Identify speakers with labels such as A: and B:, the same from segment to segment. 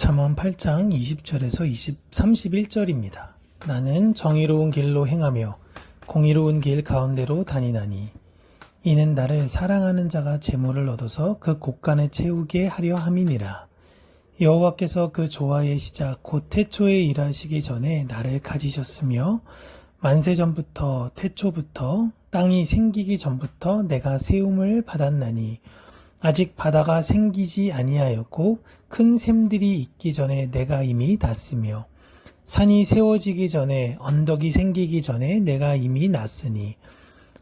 A: 잠언 8장 20절에서 31절입니다. 나는 정의로운 길로 행하며 공의로운 길 가운데로 다니나니 이는 나를 사랑하는 자가 재물을 얻어서 그 곳간에 채우게 하려 함이니라. 여호와께서 그 조화의 시작 곧 태초에 일하시기 전에 나를 가지셨으며 만세 전부터 태초부터 땅이 생기기 전부터 내가 세움을 받았나니 아직 바다가 생기지 아니하였고 큰 샘들이 있기 전에 내가 이미 났으며 산이 세워지기 전에 언덕이 생기기 전에 내가 이미 났으니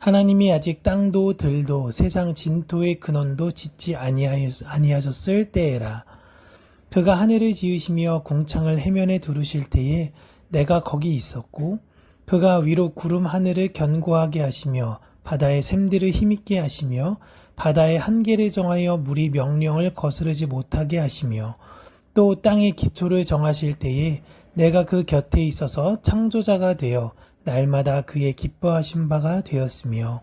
A: 하나님이 아직 땅도 들도 세상 진토의 근원도 짓지 아니하셨을 때에라. 그가 하늘을 지으시며 궁창을 해면에 두르실 때에 내가 거기 있었고 그가 위로 구름 하늘을 견고하게 하시며 바다의 샘들을 힘있게 하시며 바다의 한계를 정하여 물이 명령을 거스르지 못하게 하시며 또 땅의 기초를 정하실 때에 내가 그 곁에 있어서 창조자가 되어 날마다 그의 기뻐하신 바가 되었으며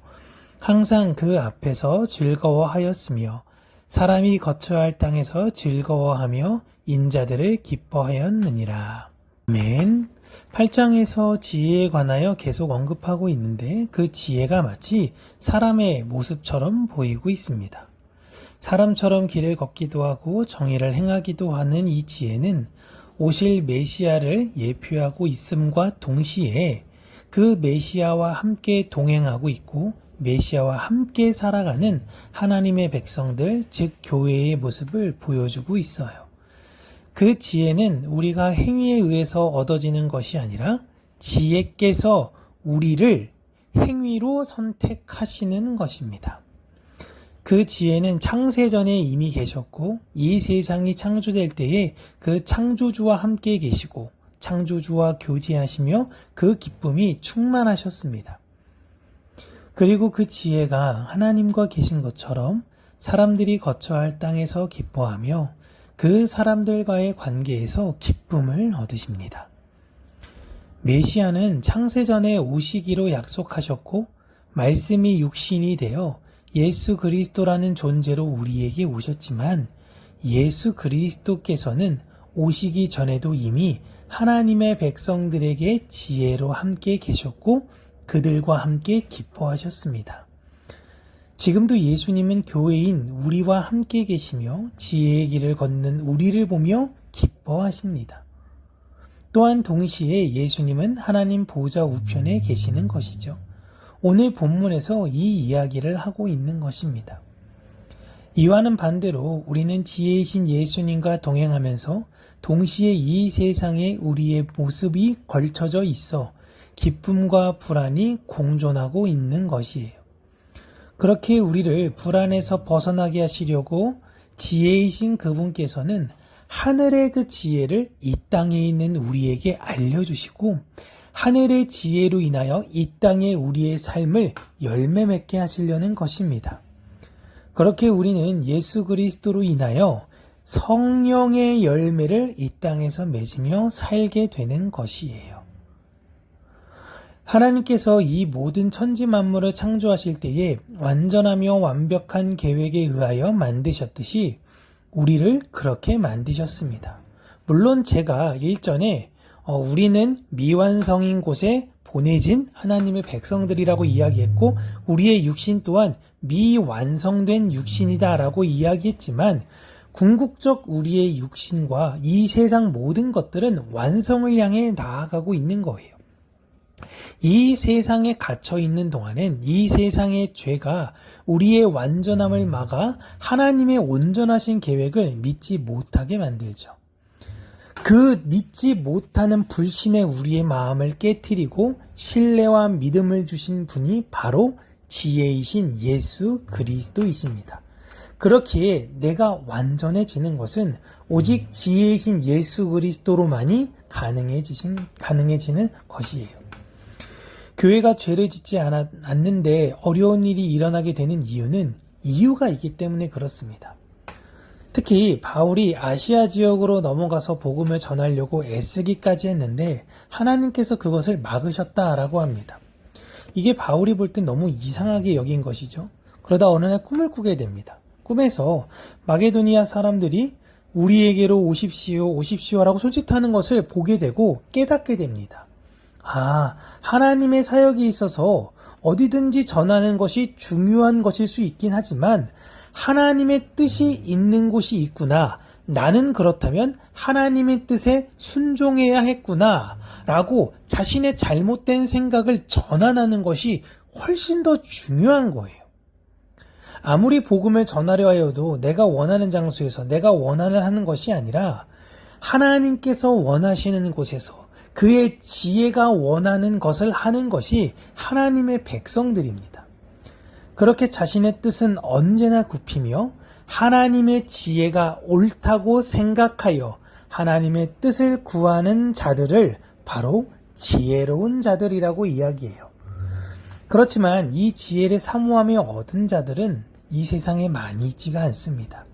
A: 항상 그 앞에서 즐거워하였으며 사람이 거처할 땅에서 즐거워하며 인자들을 기뻐하였느니라. 아멘. 8장에서 지혜에 관하여 계속 언급하고 있는데 그 지혜가 마치 사람의 모습처럼 보이고 있습니다. 사람처럼 길을 걷기도 하고 정의를 행하기도 하는 이 지혜는 오실 메시아를 예표하고 있음과 동시에 그 메시아와 함께 동행하고 있고 메시아와 함께 살아가는 하나님의 백성들, 즉 교회의 모습을 보여주고 있어요. 그 지혜는 우리가 행위에 의해서 얻어지는 것이 아니라 지혜께서 우리를 행위로 선택하시는 것입니다. 그 지혜는 창세전에 이미 계셨고 이 세상이 창조될 때에 그 창조주와 함께 계시고 창조주와 교제하시며 그 기쁨이 충만하셨습니다. 그리고 그 지혜가 하나님과 계신 것처럼 사람들이 거처할 땅에서 기뻐하며 그 사람들과의 관계에서 기쁨을 얻으십니다. 메시아는 창세전에 오시기로 약속하셨고 말씀이 육신이 되어 예수 그리스도라는 존재로 우리에게 오셨지만 예수 그리스도께서는 오시기 전에도 이미 하나님의 백성들에게 지혜로 함께 계셨고 그들과 함께 기뻐하셨습니다. 지금도 예수님은 교회인 우리와 함께 계시며 지혜의 길을 걷는 우리를 보며 기뻐하십니다. 또한 동시에 예수님은 하나님 보좌 우편에 계시는 것이죠. 오늘 본문에서 이 이야기를 하고 있는 것입니다. 이와는 반대로 우리는 지혜이신 예수님과 동행하면서 동시에 이 세상에 우리의 모습이 걸쳐져 있어 기쁨과 불안이 공존하고 있는 것이에요. 그렇게 우리를 불안에서 벗어나게 하시려고 지혜이신 그분께서는 하늘의 그 지혜를 이 땅에 있는 우리에게 알려주시고 하늘의 지혜로 인하여 이 땅에 우리의 삶을 열매 맺게 하시려는 것입니다. 그렇게 우리는 예수 그리스도로 인하여 성령의 열매를 이 땅에서 맺으며 살게 되는 것이에요. 하나님께서 이 모든 천지 만물을 창조하실 때에 완전하며 완벽한 계획에 의하여 만드셨듯이 우리를 그렇게 만드셨습니다. 물론 제가 일전에 우리는 미완성인 곳에 보내진 하나님의 백성들이라고 이야기했고 우리의 육신 또한 미완성된 육신이다라고 이야기했지만 궁극적 우리의 육신과 이 세상 모든 것들은 완성을 향해 나아가고 있는 거예요. 이 세상에 갇혀 있는 동안엔 이 세상의 죄가 우리의 완전함을 막아 하나님의 온전하신 계획을 믿지 못하게 만들죠. 그 믿지 못하는 불신의 우리의 마음을 깨트리고 신뢰와 믿음을 주신 분이 바로 지혜이신 예수 그리스도이십니다. 그렇기에 내가 완전해지는 것은 오직 지혜이신 예수 그리스도로만이 가능해지는 것이에요. 교회가 죄를 짓지 않는데 어려운 일이 일어나게 되는 이유가 있기 때문에 그렇습니다. 특히 바울이 아시아 지역으로 넘어가서 복음을 전하려고 애쓰기까지 했는데 하나님께서 그것을 막으셨다라고 합니다. 이게 바울이 볼 땐 너무 이상하게 여긴 것이죠. 그러다 어느 날 꿈을 꾸게 됩니다. 꿈에서 마게도니아 사람들이 우리에게로 오십시오, 오십시오라고 손짓하는 것을 보게 되고 깨닫게 됩니다. 아, 하나님의 사역에 있어서 어디든지 전하는 것이 중요한 것일 수 있긴 하지만 하나님의 뜻이 있는 곳이 있구나. 나는 그렇다면 하나님의 뜻에 순종해야 했구나. 라고 자신의 잘못된 생각을 전환하는 것이 훨씬 더 중요한 거예요. 아무리 복음을 전하려 하여도 내가 원하는 장소에서 내가 원하는 하는 것이 아니라 하나님께서 원하시는 곳에서 그의 지혜가 원하는 것을 하는 것이 하나님의 백성들입니다. 그렇게 자신의 뜻은 언제나 굽히며 하나님의 지혜가 옳다고 생각하여 하나님의 뜻을 구하는 자들을 바로 지혜로운 자들이라고 이야기해요. 그렇지만 이 지혜를 사모하며 얻은 자들은 이 세상에 많이 있지가 않습니다.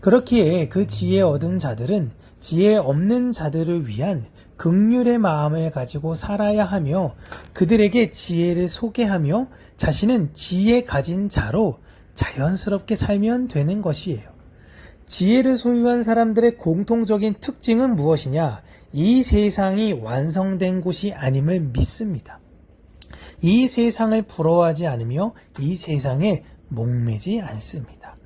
A: 그렇기에 그 지혜 얻은 자들은 지혜 없는 자들을 위한 긍휼의 마음을 가지고 살아야 하며 그들에게 지혜를 소개하며 자신은 지혜 가진 자로 자연스럽게 살면 되는 것이에요. 지혜를 소유한 사람들의 공통적인 특징은 무엇이냐? 이 세상이 완성된 곳이 아님을 믿습니다. 이 세상을 부러워하지 않으며 이 세상에 목매지 않습니다.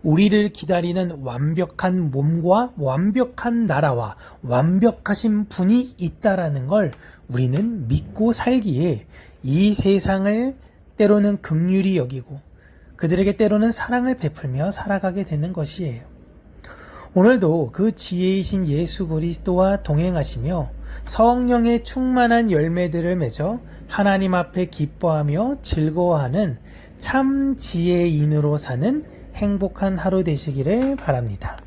A: 우리를 기다리는 완벽한 몸과 완벽한 나라와 완벽하신 분이 있다라는 걸 우리는 믿고 살기에 이 세상을 때로는 긍휼히 여기고 그들에게 때로는 사랑을 베풀며 살아가게 되는 것이에요. 오늘도 그 지혜이신 예수 그리스도와 동행하시며 성령의 충만한 열매들을 맺어 하나님 앞에 기뻐하며 즐거워하는 참 지혜인으로 사는 행복한 하루 되시기를 바랍니다.